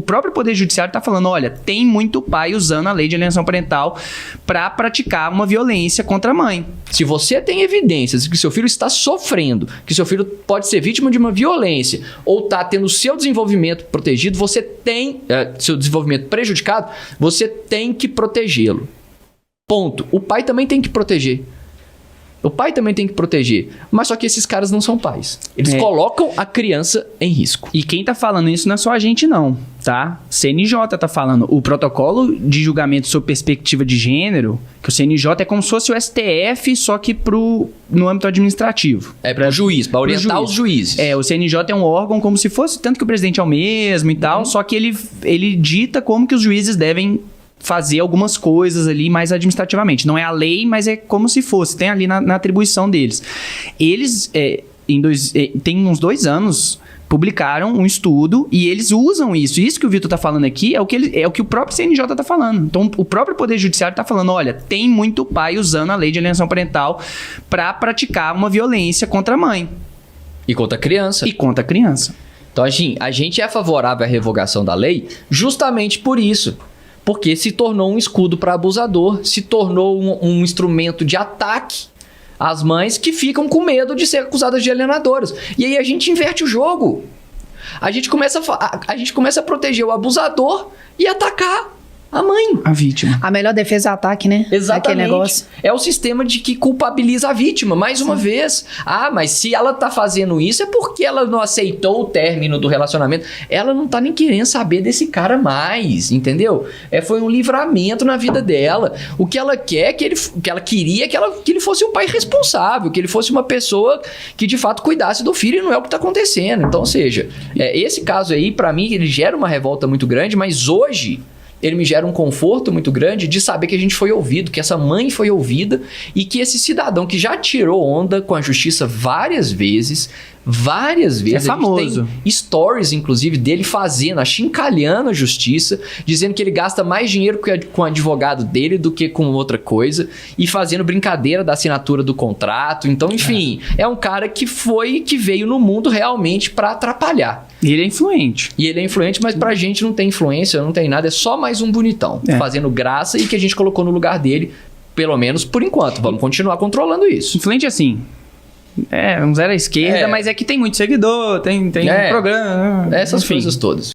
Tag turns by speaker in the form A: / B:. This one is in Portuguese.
A: O próprio Poder Judiciário está falando, olha, tem muito pai usando a lei de alienação parental para praticar uma violência contra a mãe.
B: Se você tem evidências de que seu filho está sofrendo, que seu filho pode ser vítima de uma violência ou está tendo seu desenvolvimento protegido, você tem seu desenvolvimento prejudicado, você tem que protegê-lo. Ponto. O pai também tem que proteger. O pai também tem que proteger. Mas só que esses caras não são pais. Eles colocam a criança em risco.
A: E quem tá falando isso não é só a gente, não, tá? CNJ tá falando. O protocolo de julgamento sob perspectiva de gênero, que o CNJ é como se fosse o STF, só que no âmbito administrativo.
B: É para o juiz, para orientar os juízes.
A: O CNJ é um órgão como se fosse, tanto que o presidente é o mesmo e tal, só que ele dita como que os juízes devem fazer algumas coisas ali mais administrativamente. Não é a lei, mas é como se fosse. Tem ali na atribuição deles. Eles, tem uns 2 anos, publicaram um estudo e eles usam isso. Isso que o Vitor tá falando aqui é o que o próprio CNJ tá falando. Então, o próprio Poder Judiciário tá falando, olha, tem muito pai usando a lei de alienação parental para praticar uma violência contra a mãe.
B: E contra a criança.
A: Então,
B: a gente é favorável à revogação da lei justamente por isso. Porque se tornou um escudo para abusador, se tornou um instrumento de ataque às mães que ficam com medo de ser acusadas de alienadoras. E aí a gente inverte o jogo. A gente começa a proteger o abusador e atacar a mãe.
A: A vítima.
C: A melhor defesa é o ataque, né?
B: Exatamente.
C: Aquele negócio.
B: É o sistema de que culpabiliza a vítima, mais uma vez. Ah, mas se ela tá fazendo isso é porque ela não aceitou o término do relacionamento. Ela não tá nem querendo saber desse cara mais, entendeu? Foi um livramento na vida dela. O que ela quer, que ela queria que ele fosse um pai responsável, que ele fosse uma pessoa que de fato cuidasse do filho, e não é o que tá acontecendo. Então, ou seja, esse caso aí, pra mim, ele gera uma revolta muito grande, mas hoje ele me gera um conforto muito grande de saber que a gente foi ouvido, que essa mãe foi ouvida e que esse cidadão que já tirou onda com a justiça várias vezes,
A: é famoso.
B: A gente tem stories, inclusive, dele achincalhando a justiça, dizendo que ele gasta mais dinheiro com o advogado dele do que com outra coisa e fazendo brincadeira da assinatura do contrato. Então, enfim, é um cara que veio no mundo realmente para atrapalhar.
A: E ele é influente.
B: Mas pra gente não tem influência, não tem nada, é só mais um bonitão fazendo graça e que a gente colocou no lugar dele, pelo menos por enquanto. Vamos continuar controlando isso.
A: Influente assim. Um zero à esquerda, mas é que tem muito seguidor, tem programa.
B: Essas coisas todas.